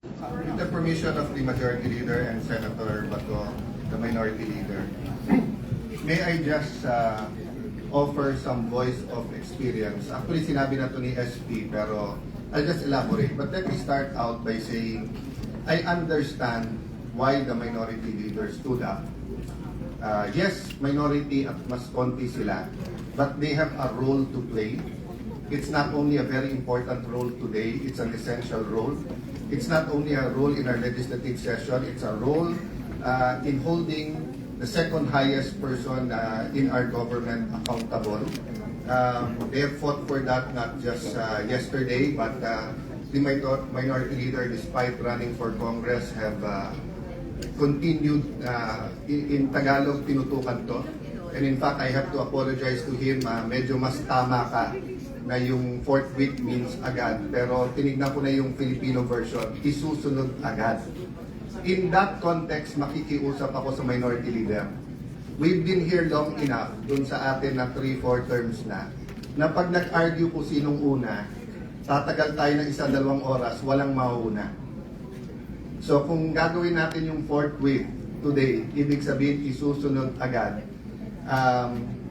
With the permission of the Majority Leader and Senator Bato, the Minority Leader, may I just offer some voice of experience. Actually, sinabi na to ni SP, pero I'll just elaborate. But let me start out by saying, I understand why the Minority Leader stood up. Yes, minority at mas konti sila, but they have a role to play. It's not only a very important role today, it's an essential role. It's not only a role in our legislative session, it's a role in holding the second highest person in our government accountable. They have fought for that not just yesterday, but the Minority Leader, despite running for Congress, have continued, in Tagalog, tinutukan to. And in fact, I have to apologize to him, medyo mas tama ka na yung forthwith means agad. Pero tinignan ko na yung Filipino version, isusunod agad. In that context, makikiusap ako sa Minority Leader. We've been here long enough, dun sa atin na 3-4 terms na pag nag-argue ko sinong una, tatagal tayo ng 1-2 oras, walang mauuna. So kung gagawin natin yung forthwith today, ibig sabihin isusunod agad.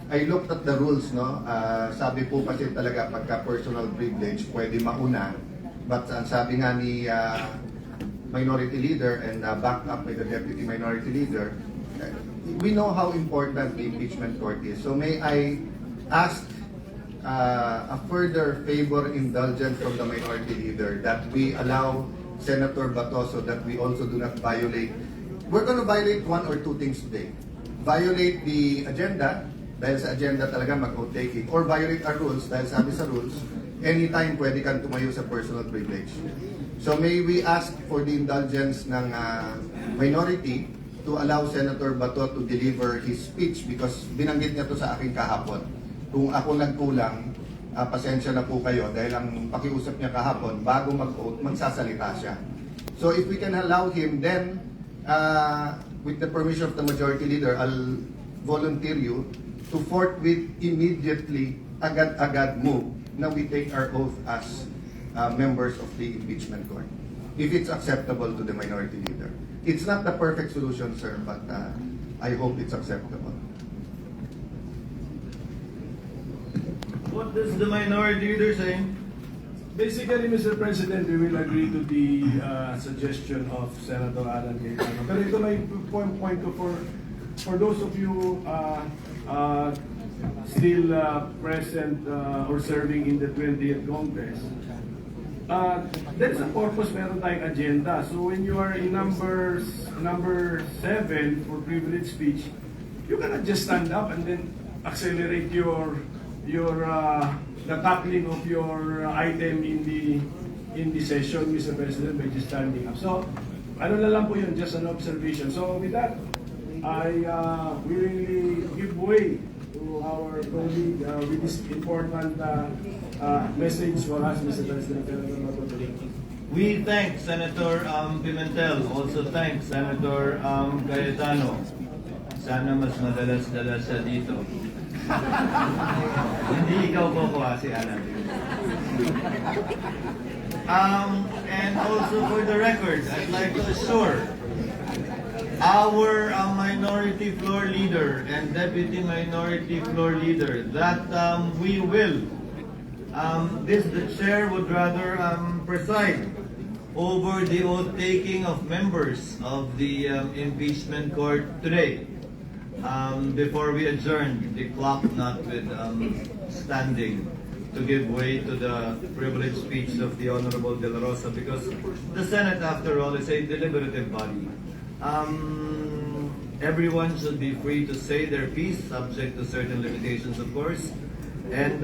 I looked at the rules, no? Sabi po kasi talaga pagka personal privilege, pwede mauna. But sabi nga ni Minority Leader and backed up by the Deputy Minority Leader, we know how important the impeachment court is. So may I ask a further favor indulgence from the Minority Leader that we allow Senator Bato so that we also do not violate. We're going to violate one or two things today. Violate the agenda, dahil sa agenda talaga mag-vote taking, or violate our rules, dahil sabi sa rules, anytime pwede kang tumayo sa personal privilege. So may we ask for the indulgence ng minority to allow Senator Bato to deliver his speech because binanggit niya to sa akin kahapon. Kung ako nagkulang, pasensya na po kayo dahil ang pakiusap niya kahapon, bago mag-vote, magsasalita siya. So if we can allow him, then with the permission of the Majority Leader, I'll volunteer you to forthwith immediately, agad-agad move na we take our oath as members of the impeachment court. If it's acceptable to the Minority Leader. It's not the perfect solution, sir, but I hope it's acceptable. What does the Minority Leader say? Basically, Mr. President, we will agree to the suggestion of Senator Alan Cayetano. Pero ito may point ko for those of you still present or serving in the 20th Congress. There's a purpose, meron tayong agenda. So when you are in number 7 for privilege speech, you cannot just stand up and then accelerate the tackling of your item in the session, Mr. President, by just standing up. So, ano na lang po yun, just an observation. So with that, I willingly give way to our colleague with this important message for us, Mr. President. We thank Senator Pimentel, also thank Senator Cayetano. Sana mas madalas-dalas siya dito. Hindi ikaw po ko si Alan. And also for the record, I'd like to assure our Minority Floor Leader and Deputy Minority Floor Leader that we will, the chair would rather preside over the oath-taking of members of the impeachment court today. Before we adjourn, the clock not with standing to give way to the privileged speech of the Honorable De La Rosa because the Senate, after all, is a deliberative body. Everyone should be free to say their piece, subject to certain limitations, of course, and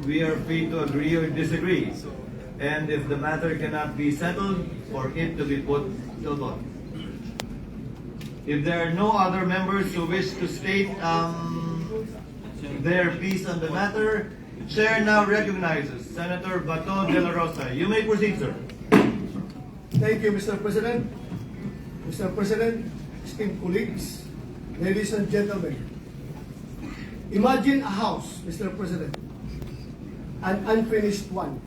we are free to agree or disagree. And if the matter cannot be settled, for it to be put to vote. If there are no other members who wish to state their piece on the matter, Chair now recognizes Senator Bato de la Rosa. You may proceed, sir. Thank you, Mr. President. Mr. President, esteemed colleagues, ladies and gentlemen, imagine a house, Mr. President, an unfinished one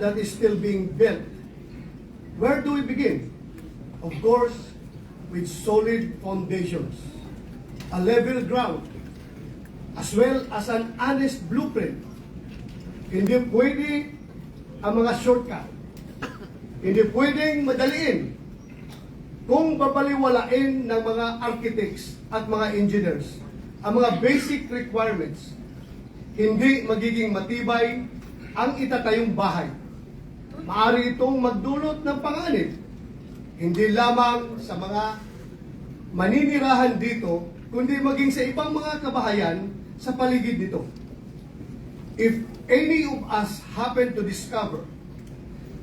that is still being built. Where do we begin? Of course, with solid foundations, a level ground, as well as an honest blueprint. Hindi pwede ang mga shortcut. Hindi pwedeng madaliin kung babaliwalain ng mga architects at mga engineers ang mga basic requirements. Hindi magiging matibay ang itatayong bahay. Maaari itong magdulot ng panganib, hindi lamang sa mga maninirahan dito, kundi maging sa ibang mga kabahayan sa paligid nito. If any of us happen to discover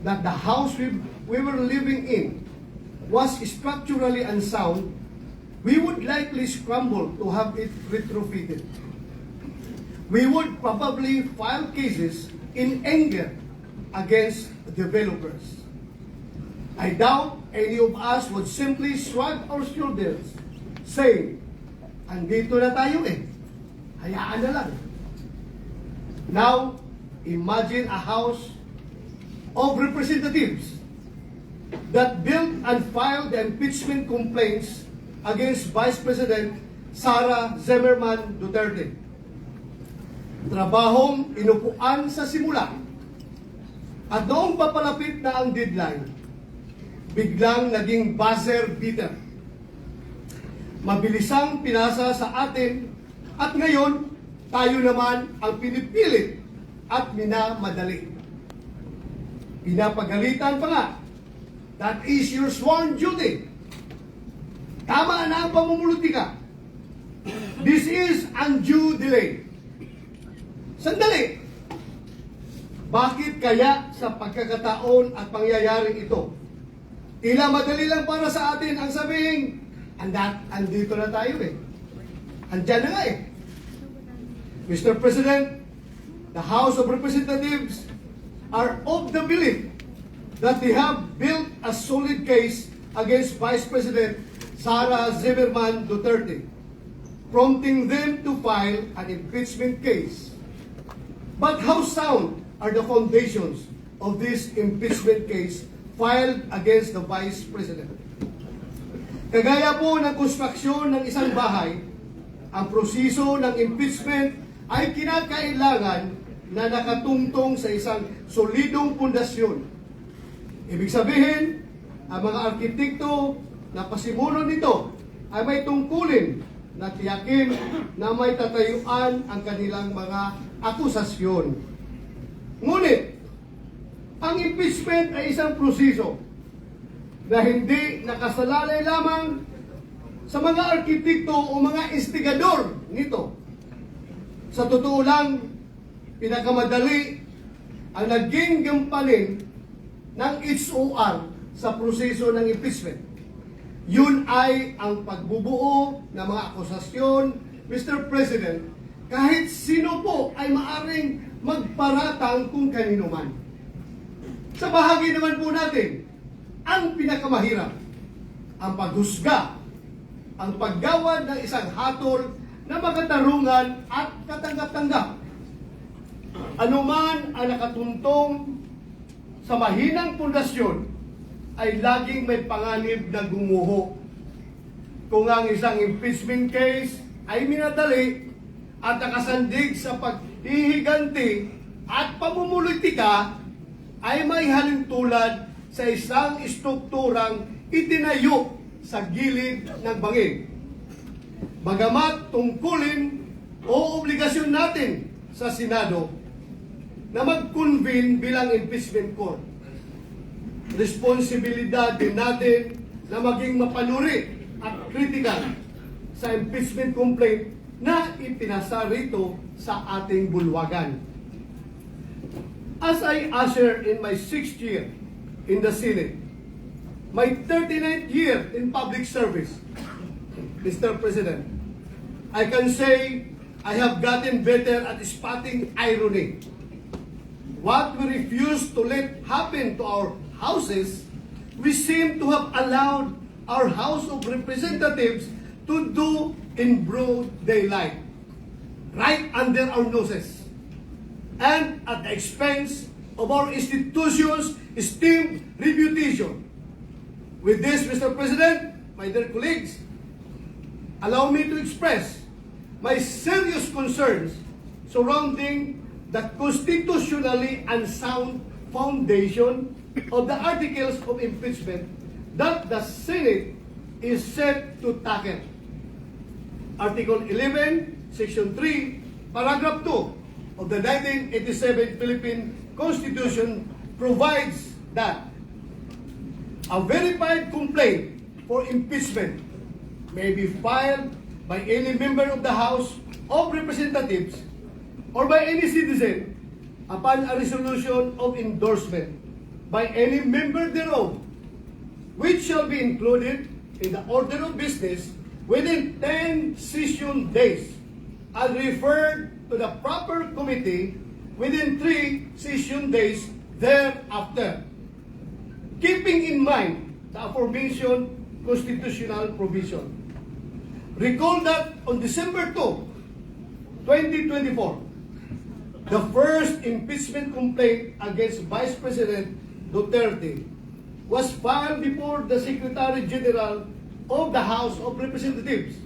that the house we were living in was structurally unsound, we would likely scramble to have it retrofitted. We would probably file cases in anger against developers. I doubt any of us would simply shrug our shoulders, saying, andito na tayo hayaan na lang. Now, imagine a house of representatives that built and filed the impeachment complaints against Vice President Sara Zimmerman Duterte. Trabahong inupuan sa simula. At noong papalapit na ang deadline, biglang naging buzzer beater. Mabilisang pinasa sa atin at ngayon, tayo naman ang pinipilit at minamadali. Pinapagalitan pa nga, that is your sworn duty. Tama na ang pamumulutika. This is undue delay. Sandali! Bakit kaya sa pagkakataon at pangyayaring ito, tila madali lang para sa atin ang sabihin, andito na tayo Andyan na nga Mr. President, the House of Representatives are of the belief that they have built a solid case against Vice President Sara Zimmerman Duterte, prompting them to file an impeachment case. But how sound are the foundations of this impeachment case filed against the Vice President? Kagaya po ng konstruksyon ng isang bahay, ang proseso ng impeachment ay kinakailangan na nakatungtong sa isang solidong pundasyon. Ibig sabihin, ang mga arkitekto na pasimuno nito ay may tungkulin na tiyakin na may tatayuan ang kanilang mga akusasyon. Ngunit, ang impeachment ay isang proseso na hindi nakasalalay lamang sa mga arkitekto o mga instigador nito. Sa totoo lang, pinakamadali ang naging gampanin ng HOR sa proseso ng impeachment. Yun ay ang pagbubuo ng mga akusasyon, Mr. President, kahit sino po ay maaring magparatang kung kanino man. Sa bahagi naman po natin, ang pinakamahirap, ang paghusga, ang paggawad ng isang hatol na magkatarungan at katanggap-tanggap. Ano man ang nakatuntong sa mahinang pundasyon ay laging may panganib na gumuho. Kung ang isang impeachment case ay minadali at nakasandig sa paghihiganti at pamumulitika, ay may halintulad sa isang strukturang itinayo sa gilid ng bangin. Bagamat tungkulin o obligasyon natin sa Senado na mag-convene bilang impeachment court, responsibilidad din natin na maging mapanuri at critical sa impeachment complaint na ipinasa rito sa ating bulwagan. As I usher in my 6th year in the Senate, my 39th year in public service, Mr. President, I can say I have gotten better at spotting irony. What we refuse to let happen to our houses, we seem to have allowed our House of Representatives to do in broad daylight, right under our noses, and at the expense of our institution's esteemed reputation With this, Mr. President, my dear colleagues, allow me to express my serious concerns surrounding the constitutionally unsound foundation of the articles of impeachment that the Senate is set to tackle. Article 11, Section 3, Paragraph 2 of the 1987 Philippine Constitution provides that a verified complaint for impeachment may be filed by any member of the House of Representatives or by any citizen upon a resolution of endorsement by any member thereof, which shall be included in the order of business within 10 session days and referred to the proper committee within 3 session days thereafter, keeping in mind the aforementioned constitutional provision. Recall that on December 2, 2024, the first impeachment complaint against Vice President Duterte was filed before the Secretary General of the House of Representatives.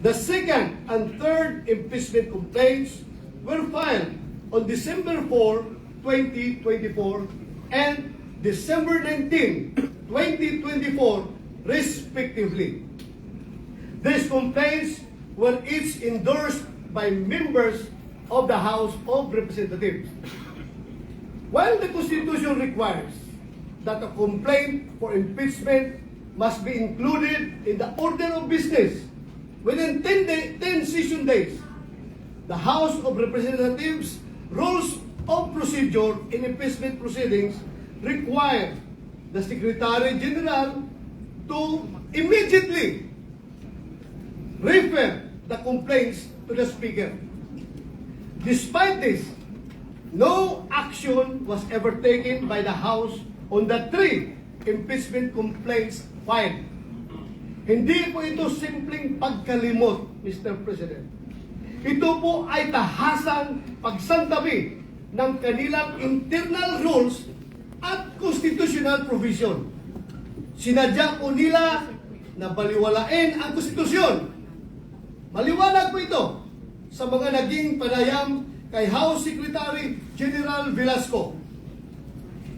The second and third impeachment complaints were filed on December 4, 2024 and December 19, 2024, respectively. These complaints were each endorsed by members of the House of Representatives. While the Constitution requires that a complaint for impeachment must be included in the order of business within 10 session days, the House of Representatives Rules of Procedure in impeachment proceedings require the Secretary General to immediately refer the complaints to the Speaker. Despite this, no action was ever taken by the House on the 3 impeachment complaints filed. Hindi po ito simpleng pagkalimot, Mr. President. Ito po ay tahasang pagsantabi ng kanilang internal rules at constitutional provision. Sinadya po nila na baliwalain ang konstitusyon. Maliwanag po ito sa mga naging panayam kay House Secretary General Velasco.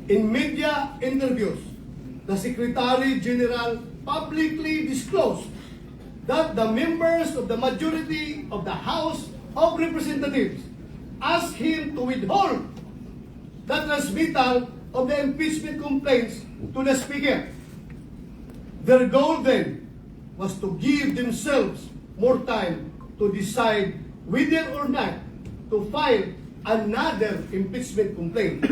In media interviews, the Secretary General publicly disclosed that the members of the majority of the House of Representatives asked him to withhold the transmittal of the impeachment complaints to the Speaker. Their goal then was to give themselves more time to decide whether or not to file another impeachment complaint.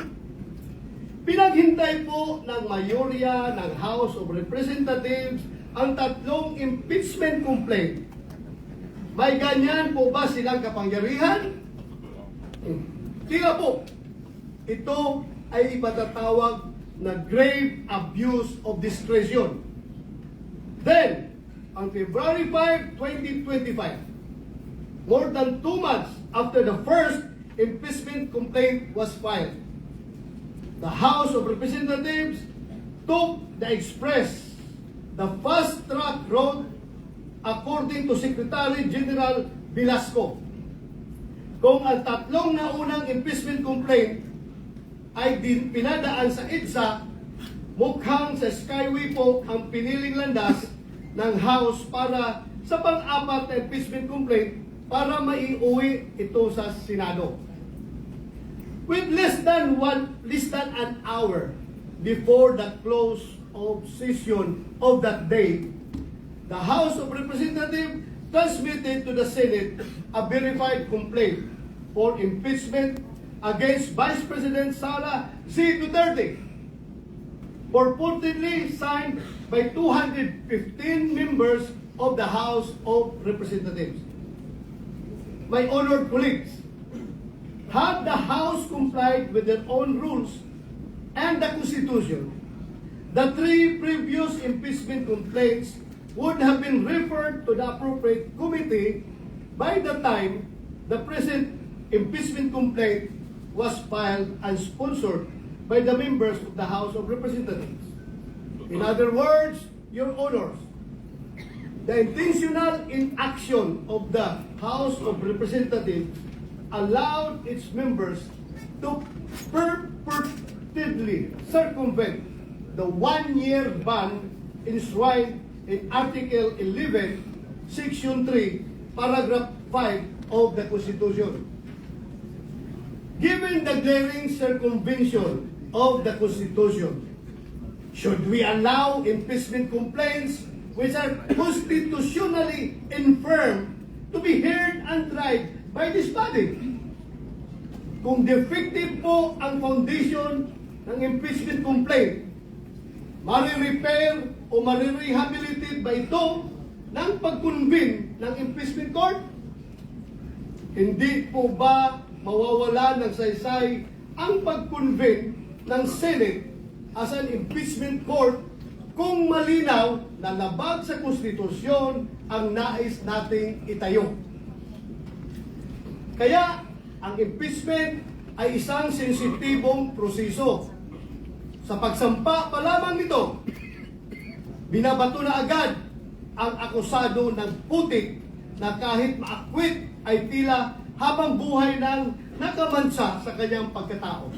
Pinaghintay po ng mayorya ng House of Representatives ang 3 impeachment complaint. May ganyan po ba silang kapangyarihan? Tila po, ito ay ipatatawag na grave abuse of discretion. Then, on February 5, 2025, more than 2 months after the first impeachment complaint was filed, the House of Representatives took the express, the fast-track road according to Secretary General Velasco. Kung ang 3 naunang impeachment complaint ay pinadaan sa EDSA, mukhang sa Skyway po ang piniling landas ng House para sa pang-4 na impeachment complaint para maiuwi ito sa Senado. With less than an hour before the close of session of that day, the House of Representatives transmitted to the Senate a verified complaint for impeachment against Vice President Sara C. Duterte, purportedly signed by 215 members of the House of Representatives. My honored colleagues, had the House complied with their own rules and the Constitution, the 3 previous impeachment complaints would have been referred to the appropriate committee by the time the present impeachment complaint was filed and sponsored by the members of the House of Representatives. In other words, Your Honors, the intentional inaction of the House of Representatives allowed its members to purportedly circumvent the one-year ban enshrined in Article 11, Section 3, Paragraph 5 of the Constitution. Given the glaring circumvention of the Constitution, should we allow impeachment complaints which are constitutionally infirm to be heard and tried by this body? Kung defective po ang foundation ng impeachment complaint, mari-repair o mari-rehabilitate ba ito ng pag-convene ng impeachment court? Hindi po ba mawawala ng saysay ang pag-convene ng Senate as an impeachment court kung malinaw na labag sa konstitusyon ang nais nating itayo? Kaya, ang impeachment ay isang sensitibong proseso. Sa pagsampa pa lamang nito, binabato na agad ang akusado ng putik na kahit maakwit ay tila habang buhay nang nakamansa sa kanyang pagkatao.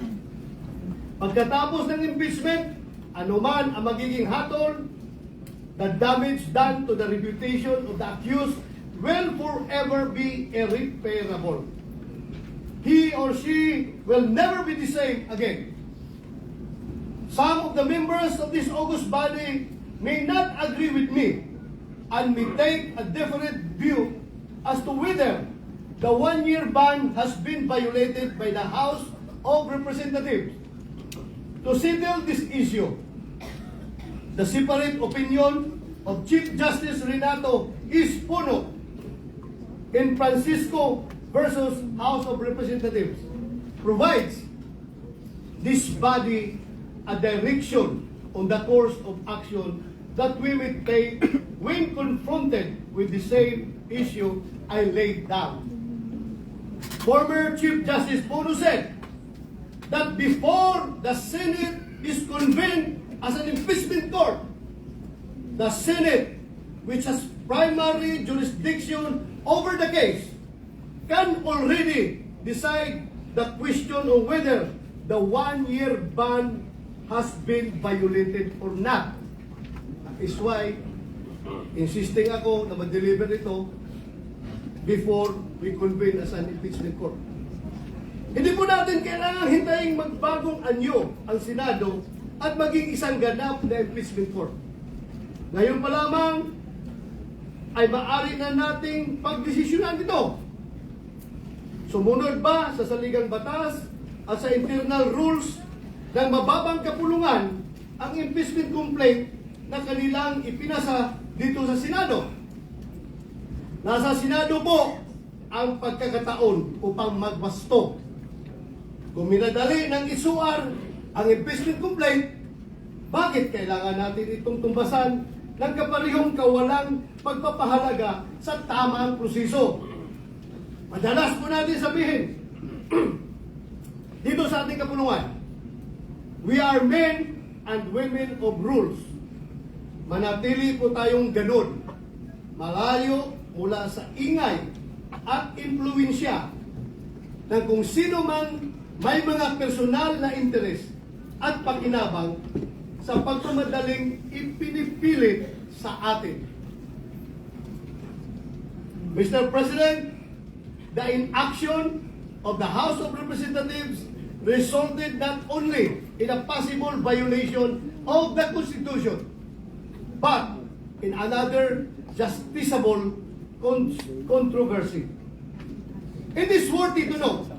Pagkatapos ng impeachment, anuman ang magiging hatol, the damage done to the reputation of the accused will forever be irreparable. He or she will never be the same again. Some of the members of this august body may not agree with me and may take a different view as to whether the one-year ban has been violated by the House of Representatives. To settle this issue, the separate opinion of Chief Justice Renato Espuno in Francisco versus House of Representatives provides this body a direction on the course of action that we may take when confronted with the same issue I laid down. Former Chief Justice Espuno said that before the Senate is convened as an impeachment court, the Senate, which has primary jurisdiction over the case, can already decide the question of whether the one-year ban has been violated or not. That is why, insisting ako na ma-deliver ito before we convene as an impeachment court. Hindi po natin kailangan hintayin magbagong anyo ang Senado at maging isang ganap na impeachment court. Ngayon pa lamang ay maaari na nating pagdesisyonan ito. Sumunod ba sa saligang batas at sa internal rules ng mababang kapulungan ang impeachment complaint na kanilang ipinasa dito sa Senado? Nasa Senado po ang pagkakataon upang magwasto. Kung minadali ng isuar ang impeachment complaint, bakit kailangan natin itong tumbasan ng kaparehong kawalang pagpapahalaga sa tamang proseso? Madalas po natin sabihin, dito sa ating kapulungan, we are men and women of rules. Manatili po tayong ganun, malayo mula sa ingay at impluensya ng kung sino man may mga personal na interes at pakinabang sa pagmamadaling ipinipilit sa atin. Mr. President, the inaction of the House of Representatives resulted not only in a possible violation of the Constitution, but in another justiciable controversy. It is worthy to note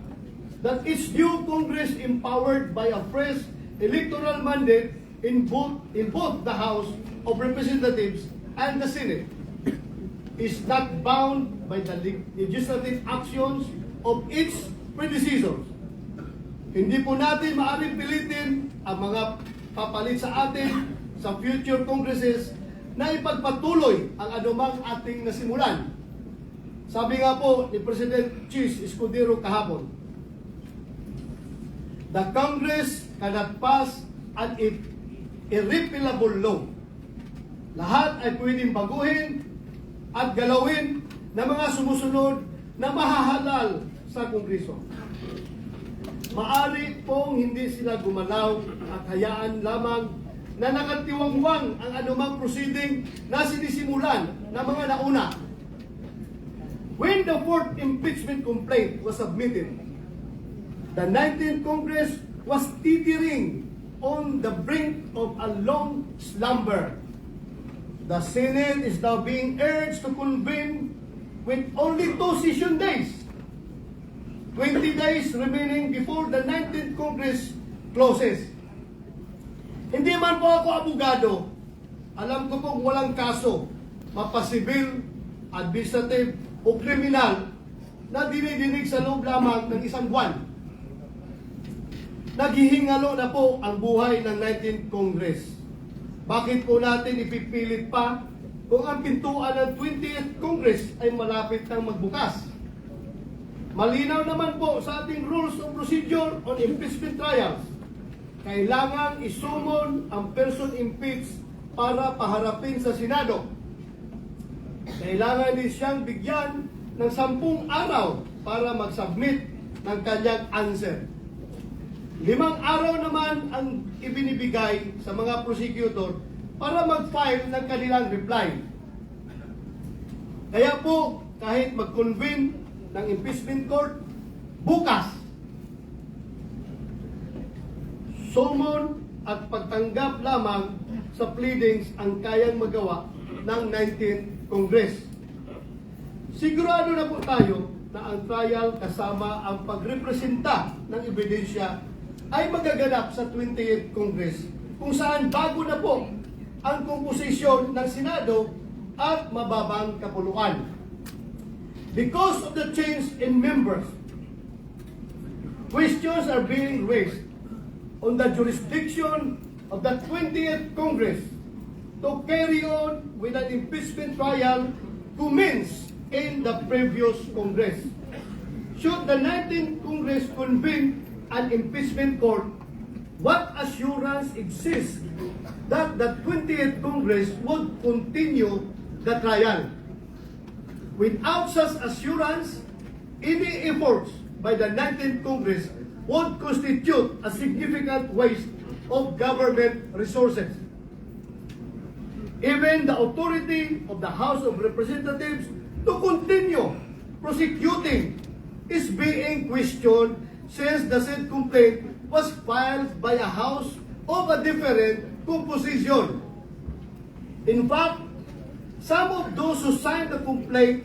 that each new Congress empowered by a fresh electoral mandate in both the House of Representatives and the Senate is not bound by the legislative actions of its predecessors. Hindi po natin maaaring pilitin ang mga papalit sa atin sa future Congresses na ipagpatuloy ang anumang ating nasimulan. Sabi nga po ni President Chis Escudero kahapon, the Congress cannot pass an irrepealable law. Lahat ay pwedeng baguhin at galawin ng mga sumusunod na mahahalal sa Kongreso. Maari pong hindi sila gumalaw at hayaan lamang na nakatiwangwang ang anumang proceeding na sinisimulan ng mga nauna. When the fourth impeachment complaint was submitted, the 19th Congress was teetering on the brink of a long slumber. The Senate is now being urged to convene with only 2 session days. 20 days remaining before the 19th Congress closes. Hindi man po ako abogado. Alam ko pong walang kaso, mapasibil, administrative, o kriminal na dinidinig sa loob lamang ng isang buwan. Naghihingalo na po ang buhay ng 19th Congress. Bakit po natin ipipilit pa kung ang pintuan ng 20th Congress ay malapit nang magbukas? Malinaw naman po sa ating Rules of Procedure on Impeachment Trials. Kailangan isumon ang person impeached para paharapin sa Senado. Kailangan din siyang bigyan ng 10 araw para mag-submit ng kanyang answer. 5 araw naman ang ibinibigay sa mga prosecutor para mag-file ng kanilang reply. Kaya po, kahit mag-convene ng impeachment court, bukas, summon at pagtanggap lamang sa pleadings ang kayang magawa ng 19th Congress. Sigurado na po tayo na ang trial kasama ang pagrepresenta ng ebidensya ay magaganap sa 20th Congress, kung saan bago na po ang komposisyon ng Senado at mababang kapuluan. Because of the change in members, questions are being raised on the jurisdiction of the 20th Congress to carry on with an impeachment trial commenced in the previous Congress. Should the 19th Congress convene an impeachment court, what assurance exists that the 20th Congress would continue the trial? Without such assurance, any efforts by the 19th Congress would constitute a significant waste of government resources. Even the authority of the House of Representatives to continue prosecuting is being questioned since the said complaint was filed by a House of a different composition. In fact, some of those who signed the complaint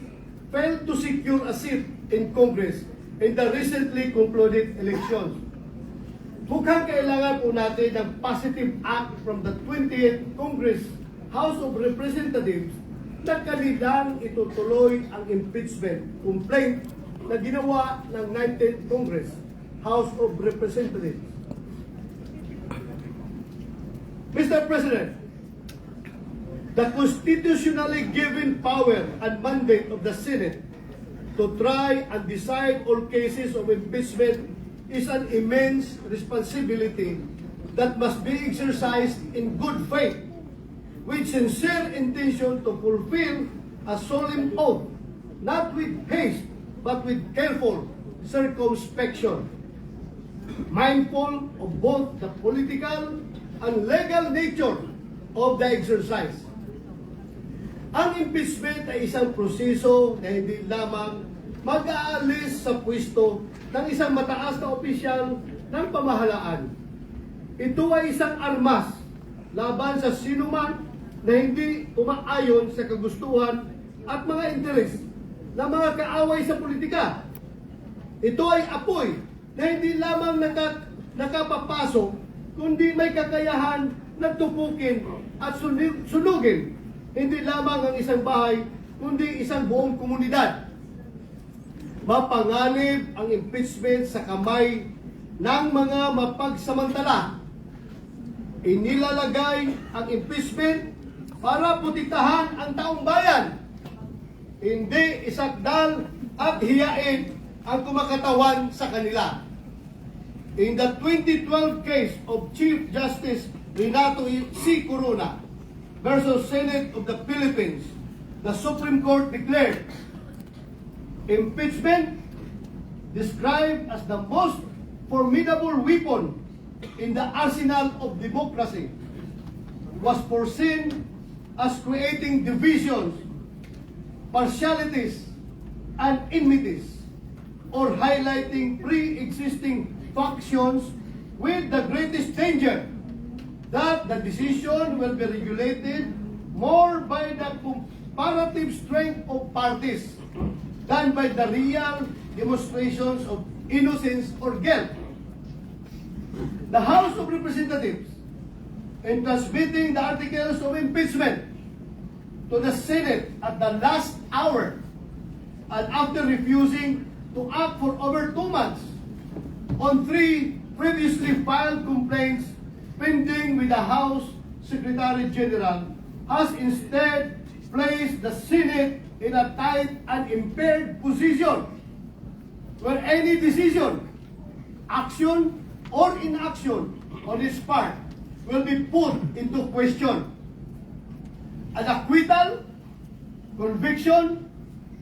failed to secure a seat in Congress in the recently concluded elections. Mukhang kailangan po natin ng positive act from the 20th Congress House of Representatives na kanilang itutuloy ang impeachment complaint na ginawa ng 19th Congress House of Representatives. Mr. President, the constitutionally given power and mandate of the Senate to try and decide all cases of impeachment is an immense responsibility that must be exercised in good faith, with sincere intention to fulfill a solemn oath, not with haste, but with careful circumspection, mindful of both the political and legal nature of the exercise. Ang impeachment ay isang proseso na hindi lamang mag-aalis sa pwesto ng isang mataas na opisyal ng pamahalaan. Ito ay isang armas laban sa sinuman na hindi umaayon sa kagustuhan at mga interes ng mga kaaway sa politika. Ito ay apoy na hindi lamang nakapapasok, kundi may kakayahan na tupukin at sunugin hindi lamang ang isang bahay, kundi isang buong komunidad. Mapanganib ang impeachment sa kamay ng mga mapagsamantala. Inilalagay ang impeachment para putiktahan ang taong bayan, hindi isakdal at hiyain ang kumakatawan sa kanila. In the 2012 case of Chief Justice Renato C. Corona versus Senate of the Philippines, the Supreme Court declared impeachment, described as the most formidable weapon in the arsenal of democracy, was foreseen as creating divisions, partialities, and enmities, or highlighting pre-existing factions, with the greatest danger that the decision will be regulated more by the comparative strength of parties than by the real demonstrations of innocence or guilt. The House of Representatives, in transmitting the articles of impeachment to the Senate at the last hour, and after refusing to act for over 2 months on 3 previously filed complaints pending with the House Secretary General, has instead placed the Senate in a tight and impaired position where any decision, action, or inaction on its part will be put into question. An acquittal, conviction,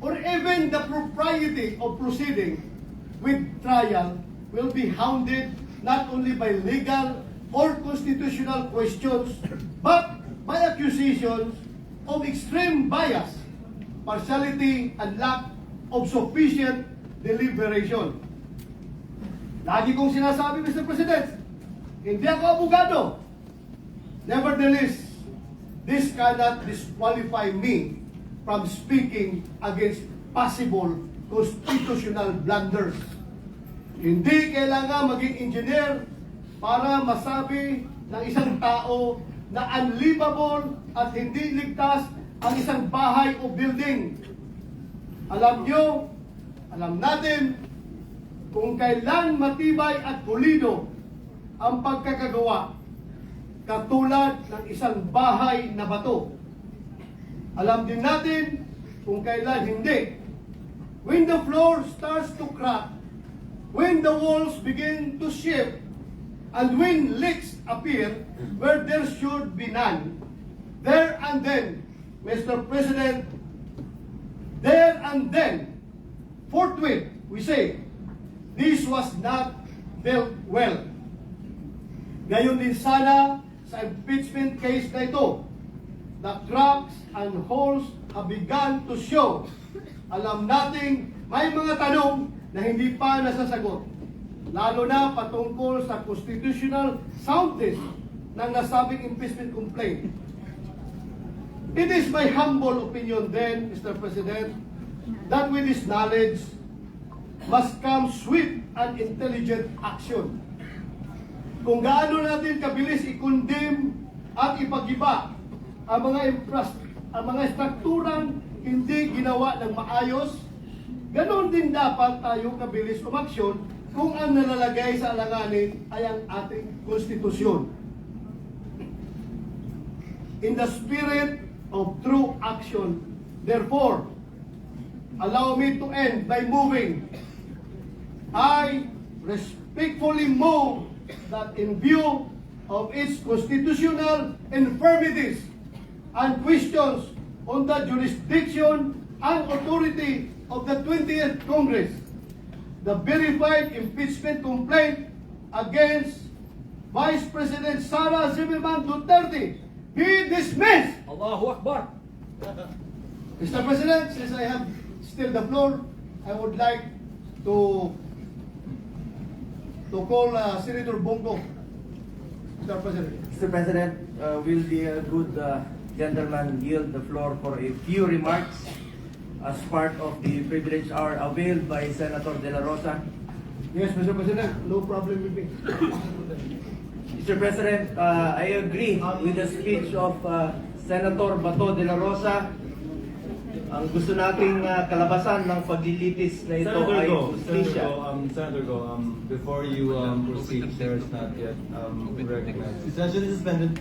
or even the propriety of proceeding with trial will be hounded not only by legal or constitutional questions, but by accusations of extreme bias, partiality, and lack of sufficient deliberation. Lagi kong sinasabi, Mr. President, hindi ako abogado. Nevertheless, this cannot disqualify me from speaking against possible constitutional blunders. Hindi kailangan maging engineer para masabi ng isang tao na unlivable at hindi ligtas ang isang bahay o building. Alam nyo, alam natin kung kailan matibay at pulido ang pagkakagawa katulad ng isang bahay na bato. Alam din natin kung kailan hindi. When the floor starts to crack, when the walls begin to shift, and when leaks appear where there should be none, there and then, Mr. President, there and then, forthwith, we say, this was not built well. Gayon din sana sa impeachment case na ito, the cracks and holes have begun to show. Alam nating may mga tanong na hindi pa nasasagot, lalo na patungkol sa constitutional soundness ng nasabing impeachment complaint. It is my humble opinion then, Mr. President, that with this knowledge must come swift and intelligent action. Kung gaano natin kabilis i-condemn at ipag-iba ang mga strukturang hindi ginawa ng maayos, ganon din dapat tayo kabilis umaksyon kung ang nalalagay sa alanganin ay ang ating konstitusyon. In the spirit of true action, therefore, allow me to end by moving. I respectfully move that in view of its constitutional infirmities and questions on the jurisdiction and authority of the 20th Congress, the verified impeachment complaint against Vice President Sara Zimmerman Duterte be dismissed. Allahu Akbar. Mr. President, since I have still the floor, I would like to call Senator Bongo. Mr. President. Mr. President, will the good gentleman yield the floor for a few remarks as part of the privilege hour availed by Senator De La Rosa? Yes, Mr. President, no problem with me. Mr. President, I agree with the speech of Senator Bato De La Rosa. Ang gusto nating kalabasan ng paglilitis na ito ay justisya. Senator Go, before you proceed, there is not yet recognized. Session is suspended.